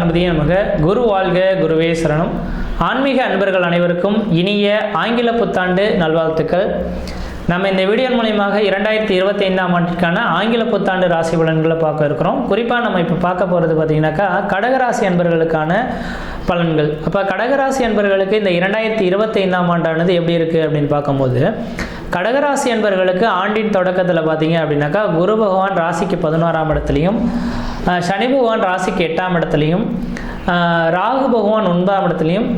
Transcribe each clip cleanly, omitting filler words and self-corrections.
கணபதியே நமக. குரு வாழ்க, குருவே சரணம். ஆன்மீக அன்பர்கள் அனைவருக்கும் இனிய ஆங்கில புத்தாண்டு நல்வாழ்த்துக்கள். நம்ம இந்த வீடியோ மூலமாக 2025ஆம் ஆண்டிற்கான ஆங்கில புத்தாண்டு ராசி பலன்களை பார்க்க இருக்கிறோம். குறிப்பாக நம்ம இப்போ பார்க்க போகிறது பார்த்தீங்கன்னாக்கா கடகராசி அன்பர்களுக்கான பலன்கள். அப்போ கடகராசி அன்பர்களுக்கு இந்த 2025ஆம் ஆண்டானது எப்படி இருக்குது அப்படின்னு பார்க்கும்போது, கடகராசி அன்பர்களுக்கு ஆண்டின் தொடக்கத்தில் பார்த்தீங்க அப்படின்னாக்கா குரு பகவான் ராசிக்கு 11ஆம் இடத்துலையும், சனி பகவான் ராசிக்கு 8ஆம் இடத்துலையும், ராகு பகவான் 9ஆம் இடத்துலையும்,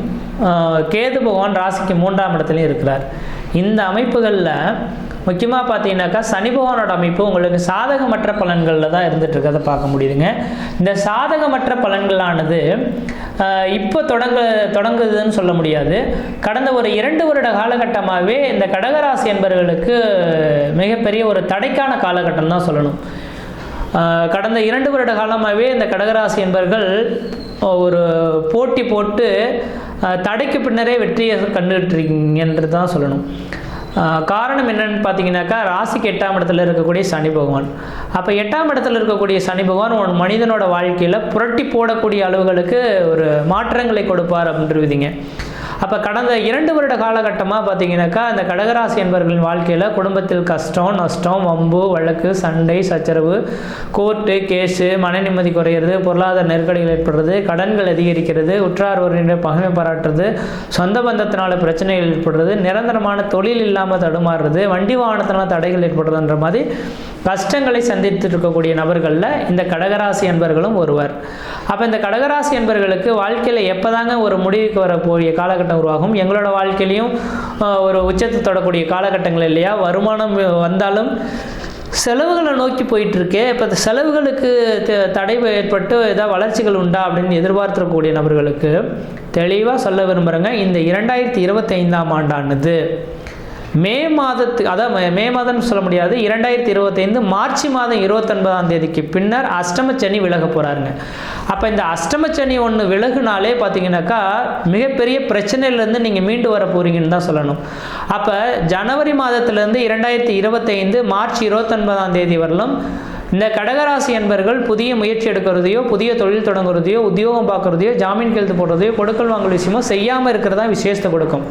கேது பகவான் ராசிக்கு 3ஆம் இடத்துலையும் இருக்கிறார். இந்த அமைப்புகளில் முக்கியமாக பார்த்தீங்கன்னாக்கா சனி பகவானோட அமைப்பு உங்களுக்கு சாதகமற்ற பலன்களில் தான் இருந்துகிட்ருக்கதை பார்க்க முடியுதுங்க. இந்த சாதகமற்ற பலன்களானது இப்போ தொடங்குதுன்னு சொல்ல முடியாது. கடந்த ஒரு 2 வருட காலகட்டமாகவே இந்த கடகராசி என்பவர்களுக்கு மிகப்பெரிய ஒரு தடைக்கான காலகட்டம் தான் சொல்லணும். கடந்த 2 வருட காலமாகவே இந்த கடகராசி என்பவர்கள் ஒரு போட்டி போட்டு தடைக்கு பின்னரே வெற்றியை கண்டுகிட்ருக்கீங்கன்றது தான் சொல்லணும். காரணம் என்னன்னு பார்த்தீங்கன்னாக்கா ராசிக்கு 8ஆம் இடத்துல இருக்கக்கூடிய சனி பகவான். அப்போ 8ஆம் இடத்துல இருக்கக்கூடிய சனி பகவான் ஒரு மனிதனோட வாழ்க்கையில் புரட்டி போடக்கூடிய அளவுகளுக்கு ஒரு மாற்றங்களை கொடுப்பார் அப்படின்றீங்க. அப்போ கடந்த 2 வருட காலகட்டமாக பார்த்தீங்கன்னாக்கா இந்த கடகராசி என்பவர்களின் வாழ்க்கையில் குடும்பத்தில் கஷ்டம், நஷ்டம், வம்பு, வழக்கு, சண்டை, சச்சரவு, கோர்ட்டு கேஸு, மன நிம்மதி குறையிறது, பொருளாதார நெருக்கடிகள் ஏற்படுறது, கடன்கள் அதிகரிக்கிறது, உற்றார் உறவினர் பகைமை பாராட்டுறது, சொந்த பந்தத்தினால பிரச்சனைகள் ஏற்படுறது, நிரந்தரமான தொழில் இல்லாமல் தடுமாறுறது, வண்டி வாகனத்தினால் தடைகள் ஏற்படுறதுன்ற மாதிரி கஷ்டங்களை சந்தித்து இருக்கக்கூடிய நபர்களில் இந்த கடகராசி என்பவர்களும் ஒருவர். அப்போ இந்த கடகராசி என்பவர்களுக்கு வாழ்க்கையில் எப்போதாங்க ஒரு முடிவுக்கு வரக்கூடிய காலகட்டம் உருவாகும்? எங்களோட வாழ்க்கையிலையும் ஒரு உச்சத்தை தொடக்கூடிய காலகட்டங்கள் இல்லையா? வருமானம் வந்தாலும் செலவுகளை நோக்கி போயிட்டுருக்கு. இப்போ இந்த செலவுகளுக்கு தடை ஏற்பட்டு ஏதாவது வளர்ச்சிகள் உண்டா அப்படின்னு எதிர்பார்த்துக்கூடிய நபர்களுக்கு தெளிவாக சொல்ல விரும்புகிறேங்க. இந்த 2025ஆம் ஆண்டானது மே மாதம்னு சொல்ல முடியாது, 2025 மார்ச் மாதம் 29ஆம் தேதிக்கு பின்னர் அஷ்டமச்சனி விலக போகிறாருங்க. அப்போ இந்த அஷ்டமச்சனி ஒன்று விலகுனாலே பார்த்தீங்கன்னாக்கா மிகப்பெரிய பிரச்சனையிலேருந்து நீங்கள் மீண்டு வர போகிறீங்கன்னு தான் சொல்லணும். அப்போ ஜனவரி மாதத்திலேருந்து 2025 மார்ச் 29ஆம் தேதி வரலும் இந்த கடகராசி என்பர்கள் புதிய முயற்சி எடுக்கிறதையோ, புதிய தொழில் தொடங்குறதையோ, உத்தியோகம் பார்க்குறதையோ, ஜாமீன் கையெழுத்து போடுறதையோ, கொடுக்கல் வாங்கல் விஷயமோ செய்யாமல் இருக்கிறதா விசேஷத்தை கொடுக்கும்.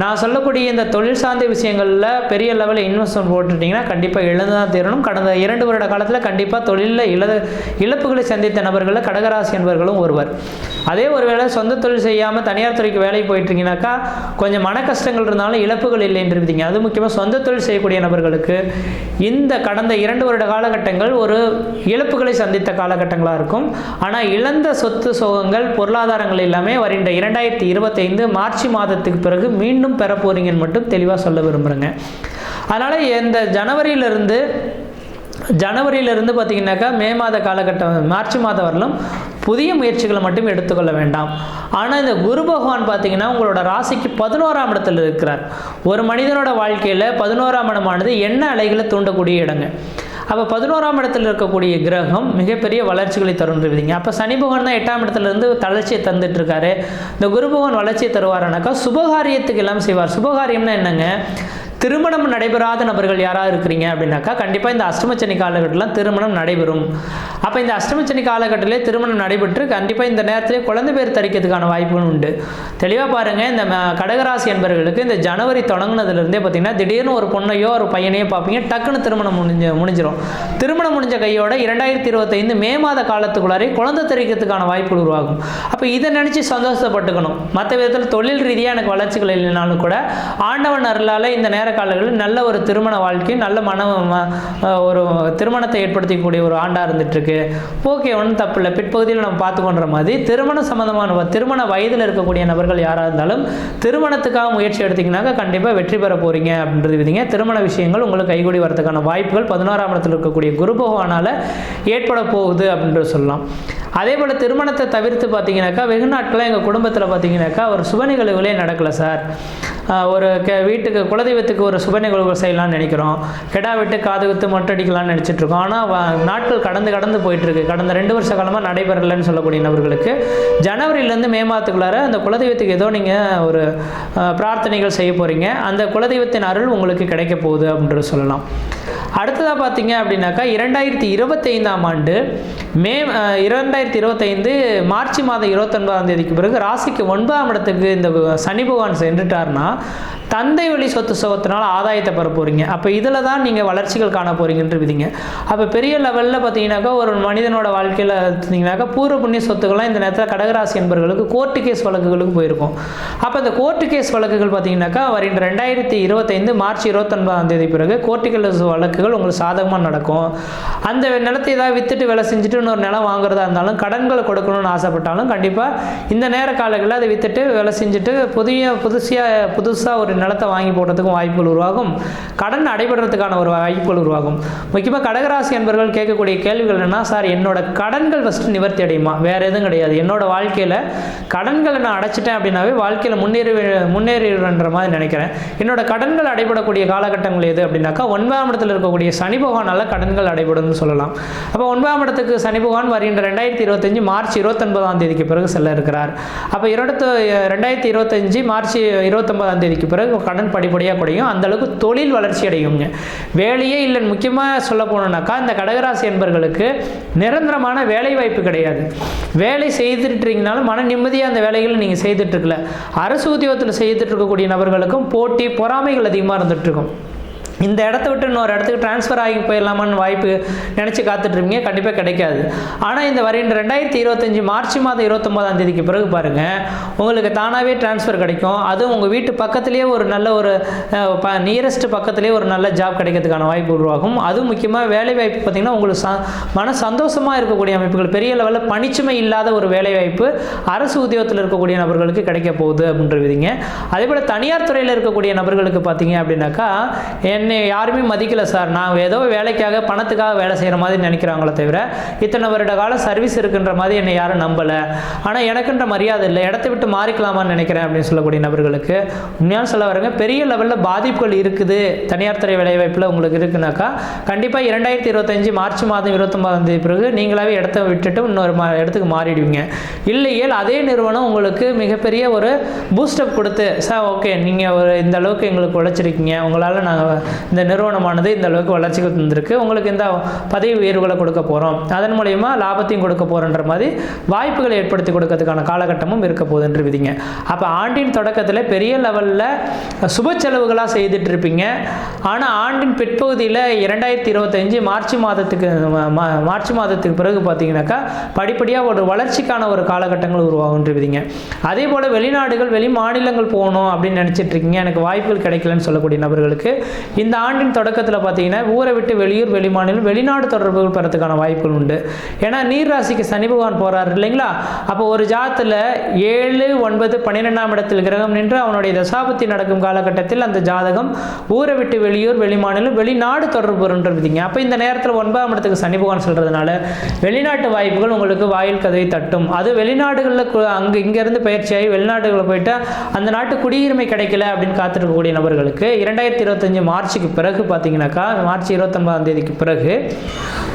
நான் சொல்லக்கூடிய இந்த தொழில் சார்ந்த விஷயங்களில் பெரிய லெவலில் இன்வெஸ்ட்மெண்ட் போட்டுட்டிங்கன்னா கண்டிப்பாக இழந்து தான் தீரணும். கடந்த 2 வருட காலத்தில் கண்டிப்பாக தொழிலில் இழப்புகளை சந்தித்த நபர்களில் கடகராசி என்பவர்களும் ஒருவர். அதே ஒரு வேளை சொந்த தொழில் செய்யாமல் தனியார் துறைக்கு வேலைக்கு போயிட்டுருக்கீங்கன்னாக்கா கொஞ்சம் மன கஷ்டங்கள் இருந்தாலும் இழப்புகள் இல்லைன்றிருப்பீங்க. அது முக்கியமாக சொந்த தொழில் செய்யக்கூடிய நபர்களுக்கு இந்த கடந்த 2 வருட காலகட்டங்கள் ஒரு இழப்புகளை சந்தித்த காலகட்டங்களாக இருக்கும். ஆனால் இழந்த சொத்து சோகங்கள், பொருளாதாரங்கள் எல்லாமே வருகின்ற 2025 மார்ச் மாதத்துக்கு பிறகு மீண்டும் பெற போறீங்கன்னு மட்டும் தெளிவாக சொல்ல விரும்புகிறேங்க. அதனால் இந்த ஜனவரியிலிருந்து பார்த்தீங்கன்னாக்கா மே மாத காலகட்டம் மார்ச் மாதம் வரலும் புதிய முயற்சிகளை மட்டும் எடுத்துக்கொள்ள வேண்டாம். ஆனால் இந்த குரு பகவான் பார்த்தீங்கன்னா உங்களோட ராசிக்கு 11ஆம் இடத்துல இருக்கிறார். ஒரு மனிதனோட வாழ்க்கையில் 11ஆம் இடமானது எண்ண அலைகளை தூண்டக்கூடிய இடங்க. அப்போ 11ஆம் இடத்துல இருக்கக்கூடிய கிரகம் மிகப்பெரிய வளர்ச்சிகளை தருன்றீங்க. அப்போ சனி பகவான் தான் 8ஆம் இடத்துலேருந்து தளர்ச்சியை தந்துட்டு இருக்காரு. இந்த குரு பகவான் வளர்ச்சியை தருவாருனாக்கா சுபகாரியத்துக்கு எல்லாம் செய்வார். சுபகாரியம்னா என்னங்க? திருமணம் நடைபெறாத நபர்கள் யாராவது இருக்கிறீங்க அப்படின்னாக்கா கண்டிப்பாக இந்த அஷ்டமச்சனி காலகட்டத்தில் திருமணம் நடைபெறும். அப்போ இந்த அஷ்டமச்சனி காலகட்டத்திலே திருமணம் நடைபெற்று கண்டிப்பாக இந்த நேரத்திலே குழந்தை பேர் தரிக்கிறதுக்கான வாய்ப்புகள் உண்டு. தெளிவாக பாருங்கள், இந்த கடகராசி என்பவர்களுக்கு இந்த ஜனவரி தொடங்கினதுலேருந்தே பார்த்தீங்கன்னா திடீர்னு ஒரு பொண்ணையோ ஒரு பையனையோ பார்ப்பீங்க, டக்குன்னு திருமணம் முடிஞ்சிடும். திருமணம் முடிஞ்ச கையோட 2025 மே மாத காலத்துக்குள்ளாரே குழந்தை தரிக்கிறதுக்கான வாய்ப்புகள் உருவாகும். அப்போ இதை நினச்சி சந்தோஷப்பட்டுக்கணும். மற்ற விதத்தில் தொழில் ரீதியாக எனக்கு வளர்ச்சிகள் இல்லைனாலும் கூட ஆண்டவன் அருளால் இந்த நேர காலங்களில் நல்ல ஒரு திருமண வாழ்க்கை, நல்ல ஒரு திருமணத்தை ஏற்படுத்தக்கூடிய ஒரு ஆண்டாக இருந்துகிட்ருக்கு. ஓகே, ஒன்றும் தப்பு இல்லை. பிற்பகுதியில் நம்ம பார்த்துக்கொண்ட மாதிரி திருமணம் சம்மந்தமான திருமண வயதில் இருக்கக்கூடிய நபர்கள் யாராக இருந்தாலும் திருமணத்துக்காக முயற்சி எடுத்திங்கனாக்கா கண்டிப்பாக வெற்றி பெற போகிறீங்க அப்படின்றது விதிங்க. திருமண விஷயங்கள் உங்களுக்கு கைகூடி வரதுக்கான வாய்ப்புகள் 11ஆம் இடத்தில் இருக்கக்கூடிய குரு பகவானால் ஏற்பட போகுது அப்படின்றது சொல்லலாம். அதே போல் திருமணத்தை தவிர்த்து பார்த்தீங்கன்னாக்கா வெகு நாட்களாக எங்கள் குடும்பத்தில் பார்த்தீங்கன்னாக்கா ஒரு சுப நிகழ்வுகளே நடக்கலை சார். ஒரு வீட்டுக்கு குலதெய்வத்துக்கு ஒரு சுப நிகழ்வுகள் செய்யலாம்னு நினைக்கிறோம். கெடா விட்டு காது விட்டு மொட்டை அடிக்கலாம்னு நினச்சிட்ருக்கோம். ஆனால் நாட்கள் கடந்து போயிட்டுருக்கு. கடந்த 2 வருஷ காலமாக நடைபெறலைன்னு சொல்லக்கூடிய நபர்களுக்கு ஜனவரியிலேருந்து மே மாதத்துக்குள்ளார அந்த குலதெய்வத்துக்கு ஏதோ நீங்கள் ஒரு பிரார்த்தனைகள் செய்ய போகிறீங்க. அந்த குலதெய்வத்தின் அருள் உங்களுக்கு கிடைக்க போகுது அப்படின்றது சொல்லலாம். அடுத்ததாக பார்த்தீங்க அப்படின்னாக்கா 2025ஆம் ஆண்டு 2025 மார்ச் மாதம் 29ஆம் தேதிக்கு பிறகு ராசிக்கு 9ஆம் இடத்துக்கு இந்த சனி பகவான் சென்றுட்டார்னா தந்தை வழி சொத்து சுகத்தினால் ஆதாயத்தை பெற போகிறீங்க. அப்போ இதில் தான் நீங்கள் வளர்ச்சிகள் காண போகிறீங்கன்ற விதிங்க. அப்போ பெரிய லெவலில் பார்த்தீங்கன்னாக்கா ஒரு மனிதனோட வாழ்க்கையில் பார்த்தீங்கன்னாக்கா பூர்வ புண்ணிய சொத்துக்கள்லாம் இந்த நேரத்தில் கடகராசி என்பவர்களுக்கு கோர்ட்டு கேஸ் வழக்குகளுக்கு போயிருக்கும். அப்போ இந்த கோர்ட்டு கேஸ் வழக்குகள் பார்த்தீங்கன்னாக்கா வருகின்ற 2025 மார்ச் 29ஆம் தேதி பிறகு கோர்ட்டு கேஸ் வழக்குகள் உங்களுக்கு சாதகமாக நடக்கும். அந்த நிலத்தை ஏதாவது வித்துட்டு வேலை செஞ்சுட்டு இன்னொரு நிலம் வாங்குறதா இருந்தாலும் கடன்களை கொடுக்கணும்னு ஆசைப்பட்டாலும் கண்டிப்பாக இந்த நேர காலங்களில் அதை வித்துட்டு வேலை செஞ்சுட்டு புதுசாக ஒரு நிலத்தை வாங்கி போடுறதுக்கும் வாய்ப்புகள் உருவாகும். கடன் அடைபடுறதுக்கான ஒரு வாய்ப்புகள் உருவாகும். முக்கியமாக கடகராசி என்பவர்கள் கேட்கக்கூடிய கேள்விகள் என்னன்னா, சார் என்னோட கடன்கள் ஃபஸ்ட்டு நிவர்த்தி அடையுமா? வேறு எதுவும் கிடையாது. என்னோட வாழ்க்கையில் கடன்களை நான் அடைச்சிட்டேன் அப்படின்னாவே வாழ்க்கையில் முன்னேறின்ற மாதிரி நினைக்கிறேன். என்னோட கடன்கள் அடைபடக்கூடிய காலகட்டங்கள் எது அப்படின்னாக்கா 9ஆம் இடத்துல இருக்கக்கூடிய சனி பகவானால கடன்கள் அடைபடும்னு சொல்லலாம். அப்போ 9ஆம் இடத்துக்கு சனி பகவான் வருகின்ற 2025 மார்ச் 29ஆம் தேதிக்கு பிறகு செல்ல இருக்கிறார். அப்போ 2025 மார்ச் 29ஆம் தேதிக்கு பிறகு கடன் படிப்படியாக குறையும். அந்த அளவுக்கு தொழில் வளர்ச்சி அடையுங்க. வேலையே இல்லைன்னு முக்கியமாக சொல்ல போனோம்னாக்கா இந்த கடகராசி என்பவர்களுக்கு நிரந்தரமான வேலை வாய்ப்பு கிடையாது. வேலை செய்துட்டுருக்கீங்கனாலும் மன நிம்மதியாக அந்த வேலைகளை நீங்கள் செய்துட்டு இருக்கல. அரசு உத்தியோகத்தில் செய்துட்டு இருக்கக்கூடிய நபர்களுக்கும் போட்டி பொறாமைகள் அதிகமாக இருந்துட்டு இருக்கும். இந்த இடத்த விட்டு இன்னொரு இடத்துக்கு டிரான்ஸ்ஃபர் ஆகி போயிடலாமான்னு வாய்ப்பு நினச்சி காத்துட்ருப்பீங்க. கண்டிப்பாக கிடைக்காது. ஆனால் இந்த வருகின்ற 2025 மார்ச் மாதம் 29ஆம் தேதிக்கு பிறகு பாருங்கள், உங்களுக்கு தானாகவே டிரான்ஸ்ஃபர் கிடைக்கும். அதுவும் உங்கள் வீட்டு பக்கத்துலேயே ஒரு நல்ல ஒரு நியரஸ்ட் பக்கத்துலேயே ஒரு நல்ல ஜாப் கிடைக்கிறதுக்கான வாய்ப்பு உருவாகும். அதுவும் முக்கியமாக வேலை வாய்ப்பு பார்த்திங்கன்னா உங்களுக்கு மன சந்தோஷமாக இருக்கக்கூடிய அமைப்புகள், பெரிய லெவலில் பணிச்சுமை இல்லாத ஒரு வேலை வாய்ப்பு அரசு உத்தியோகத்தில் இருக்கக்கூடிய நபர்களுக்கு கிடைக்க போகுது அப்படின்ற விதிங்க. அதே போல் தனியார் துறையில் இருக்கக்கூடிய நபர்களுக்கு பார்த்தீங்க அப்படின்னாக்கா யாருமே மதிக்கல சார், நான் ஏதோ வேலைக்காக பணத்துக்காக வேலை செய்கிற மாதிரி நினைக்கிறாங்களே தவிர இத்தனை வருட கால சர்வீஸ் இருக்குன்ற மாதிரி என்னை யாரும் நம்பலை, ஆனால் எனக்குன்ற மரியாதை இல்லை, இடத்தை விட்டு மாறிக்கலாமான்னு நினைக்கிறேன் அப்படின்னு சொல்லக்கூடிய நபர்களுக்கு உண்மையான சொல்ல வரங்க பெரிய லெவலில் பாதிப்புகள் இருக்குது. தனியார் துறை வேலைவாய்ப்பில் உங்களுக்கு இருக்குனாக்கா கண்டிப்பாக 2025 மார்ச் மாதம் 29ஆம் தேதி பிறகு நீங்களாவே இடத்த விட்டுட்டு இன்னொரு இடத்துக்கு மாறிடுவீங்க. இல்லையேல் அதே நிறுவனம் உங்களுக்கு மிகப்பெரிய ஒரு பூஸ்டப் கொடுத்து, சார் ஓகே நீங்கள் ஒரு இந்த அளவுக்கு எங்களுக்கு உழைச்சிருக்கீங்க, உங்களால் நாங்கள் இந்த நிறுவனமானது இந்த அளவுக்கு வளர்ச்சிக்கு தந்திருக்கு, உங்களுக்கு இந்த பதவி உயர்வுகளை கொடுக்க போகிறோம், அதன் மூலயமா லாபத்தையும் கொடுக்க போகிறோன்ற மாதிரி வாய்ப்புகளை ஏற்படுத்தி கொடுக்கறதுக்கான காலகட்டமும் இருக்க போகுதுன்ற விதிங்க. அப்போ ஆண்டின் தொடக்கத்தில் பெரிய லெவலில் சுப செலவுகளாக செய்துட்டு இருப்பீங்க. ஆனால் ஆண்டின் பிற்பகுதியில் 2025 மார்ச் மாதத்துக்கு பிறகு பார்த்தீங்கன்னாக்கா படிப்படியாக ஒரு வளர்ச்சிக்கான ஒரு காலகட்டங்கள் உருவாகுன்ற விதிங்க. அதே போல் வெளிநாடுகள் வெளி மாநிலங்கள் போகணும் அப்படின்னு நினச்சிட்டு இருக்கீங்க, எனக்கு வாய்ப்புகள் கிடைக்கலன்னு சொல்லக்கூடிய நபர்களுக்கு இந்த ஆண்டின் தொடக்கத்தில் பார்த்தீங்கன்னா ஊரை விட்டு வெளியூர் வெளி மாநிலம் வெளிநாடு தொடர்புகள் பெறத்துக்கான வாய்ப்புகள் உண்டு. ஏன்னா நீர் ராசிக்கு சனி பகவான் போகிறார் இல்லைங்களா. அப்போ ஒரு ஜாதத்தில் 7, 9, 12ஆம் இடத்தில் கிரகம் நின்று அவனுடைய தசாபத்தி நடக்கும் காலகட்டத்தில் அந்த ஜாதகம் ஊரை விட்டு வெளியூர் வெளி மாநிலம் வெளிநாடு தொடர்பு விதிங்க. அப்போ இந்த நேரத்தில் 9ஆம் இடத்துக்கு சனி பகவான் சொல்கிறதுனால வெளிநாட்டு வாய்ப்புகள் உங்களுக்கு வாயில் கதவை தட்டும். அது வெளிநாடுகளில் இங்கேருந்து பயிற்சியாகி வெளிநாடுகளில் போயிட்டு அந்த நாட்டு குடியுரிமை கிடைக்கல அப்படின்னு காத்திருக்கக்கூடிய நபர்களுக்கு 2025 மார்ச்சுக்கு பிறகு பார்த்தீங்கன்னாக்கா மார்ச் 29ஆம் தேதிக்கு பிறகு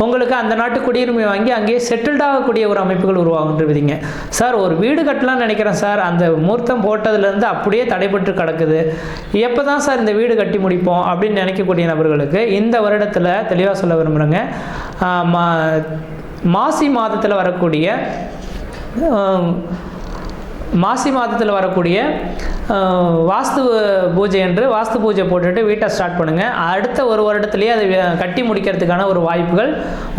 உங்களுக்கு அந்த நாட்டு குடியுரிமை வாங்கி அங்கேயே செட்டில்ட் ஆகக்கூடிய ஒரு அமைப்புகள் உருவாகுன்றவிதிங்க. சார் ஒரு வீடு கட்டலாம்னு நினைக்கிறேன் சார், அந்த முகூர்த்தம் போட்டதுலேருந்து அப்படியே தடைபட்டு கிடக்குது, எப்போ தான் சார் இந்த வீடு கட்டி முடிப்போம் அப்படின்னு நினைக்கக்கூடிய நபர்களுக்கு இந்த வருடத்தில் தெளிவாக சொல்ல விரும்புகிறேங்க. மாசி மாதத்தில் வரக்கூடிய வாஸ்து பூஜை என்று வாஸ்து பூஜை போட்டுட்டு வீட்டை ஸ்டார்ட் பண்ணுங்கள். அடுத்த ஒரு வருடத்துலேயே அதை கட்டி முடிக்கிறதுக்கான ஒரு வாய்ப்புகள்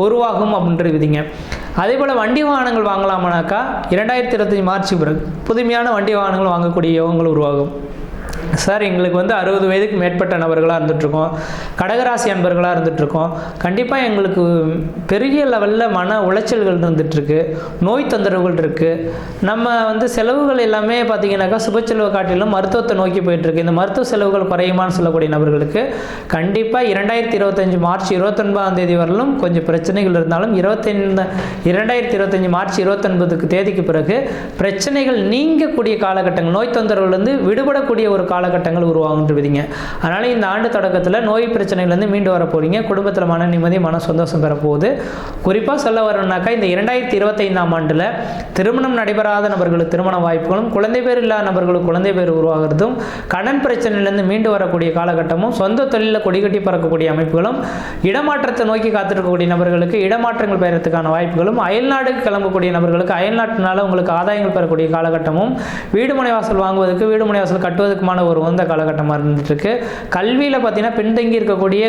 உருவாகும் அப்படின்ற விதிங்க. அதே போல் வண்டி வாகனங்கள் வாங்கலாமானாக்கா 2025 மார்ச் பிறகு புதுமையான வண்டி வாகனங்கள் வாங்கக்கூடிய யோகங்கள் உருவாகும். சார் எங்களுக்கு 60 வயதுக்கு மேற்பட்ட நபர்களாக இருந்துகிட்ருக்கோம், கடகராசி அன்பர்களாக இருந்துகிட்ருக்கோம், கண்டிப்பாக எங்களுக்கு பெரிய லெவலில் மன உளைச்சல்கள் இருந்துகிட்ருக்கு, நோய் தொந்தரவுகள் இருக்குது, நம்ம செலவுகள் எல்லாமே பார்த்திங்கனாக்கா சுப செலவு காட்டிலும் மருத்துவத்தை நோக்கி போயிட்டுருக்கு, இந்த மருத்துவ செலவுகள் குறையுமான்னு சொல்லக்கூடிய நபர்களுக்கு கண்டிப்பாக 2025 மார்ச் 29ஆம் தேதி வரலும் கொஞ்சம் பிரச்சனைகள் இருந்தாலும் 2025 மார்ச் 29 தேதிக்கு பிறகு பிரச்சனைகள் நீங்கக்கூடிய காலகட்டங்கள், நோய் தொந்தரவுலேருந்து விடுபடக்கூடிய ஒரு காலகட்டம் காலகட்டங்கள் உருவாகுன்றவிதிங்க. அதனால் இந்த ஆண்டு தொடக்கத்தில் நோய் பிரச்சனையிலேருந்து மீண்டு வர போகிறீங்க. குடும்பத்தில் மன நிம்மதி, மன சந்தோஷம் பெறப்போகுது. குறிப்பாக சொல்ல வரணும்னாக்கா இந்த 2025ஆம் ஆண்டில் திருமணம் நடைபெறாத நபர்களுக்கு திருமண வாய்ப்புகளும், குழந்தை பேர் இல்லாத நபர்களுக்கு குழந்தை பேர் உருவாகிறதும், கடன் பிரச்சனையிலேருந்து மீண்டு வரக்கூடிய காலகட்டமும், சொந்த தொழிலில் கொடிகட்டி பறக்கக்கூடிய அமைப்புகளும், இடமாற்றத்தை நோக்கி காத்திருக்கக்கூடிய நபர்களுக்கு இடமாற்றங்கள் பெறத்துக்கான வாய்ப்புகளும், அயல்நாடுக்கு கிளம்பக்கூடிய நபர்களுக்கு அயல்நாட்டினால உங்களுக்கு ஆதாயங்கள் பெறக்கூடிய காலகட்டமும், வீடுமனை வாசல் வாங்குவதற்கு, வீடுமனை வாசல் கட்டுவதற்குமான ஒரு உகந்த காலகட்டமாக இருந்துட்டு இருக்கு. கல்வியில் பார்த்தீங்கன்னா பின்தங்கி இருக்கக்கூடிய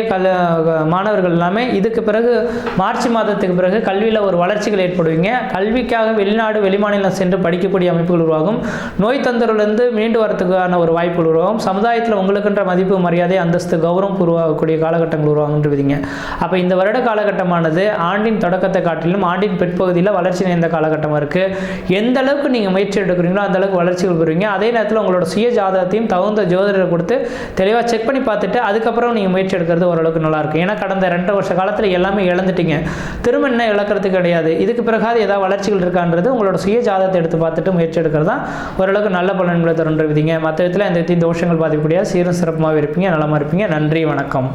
மாணவர்கள் எல்லாமே இதுக்கு பிறகு மார்ச் மாதத்துக்கு பிறகு கல்வியில் ஒரு வளர்ச்சிகள் ஏற்படுவீங்க. கல்விக்காக வெளிநாடு வெளிமாநிலம் சென்று படிக்கக்கூடிய அமைப்புகள் உருவாகும். நோய் தொந்தரவுலேருந்து மீண்டு வரத்துக்கான ஒரு வாய்ப்புகள் உருவாகும். சமுதாயத்தில் உங்களுக்குன்ற மதிப்பு, மரியாதை, அந்தஸ்து, கௌரவம் உருவாகக்கூடிய காலகட்டங்கள் உருவாகுன்றீங்க. அப்போ இந்த வருட காலகட்டமானது ஆண்டின் தொடக்கத்தை காட்டிலும் ஆண்டின் பிற்பகுதியில் வளர்ச்சி நிறைந்த காலகட்டமாக இருக்குது. எந்த அளவுக்கு நீங்கள் முயற்சி எடுக்கிறீங்களோ அந்த அளவுக்கு வளர்ச்சிகள் பெறுவீங்க. அதே நேரத்தில் உங்களோட சுய ஜாதகத்தையும் தகுந்த ஜோதிடரை கொடுத்து தெளிவாக செக் பண்ணி பார்த்துட்டு அதுக்கப்புறம் நீங்கள் முயற்சி எடுக்கிறது ஓரளவுக்கு நல்லாயிருக்கும். ஏன்னா கடந்த 2 வருஷ காலத்தில் எல்லாமே இழந்துட்டீங்க. திரும்ப என்ன இழக்கிறது கிடையாது. இதுக்கு பிறகாது ஏதாவது வளர்ச்சிகள் இருக்கான்றது உங்களோட சுய ஜாதகத்தை எடுத்து பார்த்துட்டு முயற்சி எடுக்கிறது தான் ஓரளவுக்கு நல்ல பலன்களை தருன்றவிதிங்க. மற்ற விதத்தில் எந்த விதத்தையும் தோஷங்கள் பாதிக்கக்கூடிய சீரும் சிறப்புமாக இருப்பீங்க, நலமாக இருப்பீங்க. நன்றி, வணக்கம்.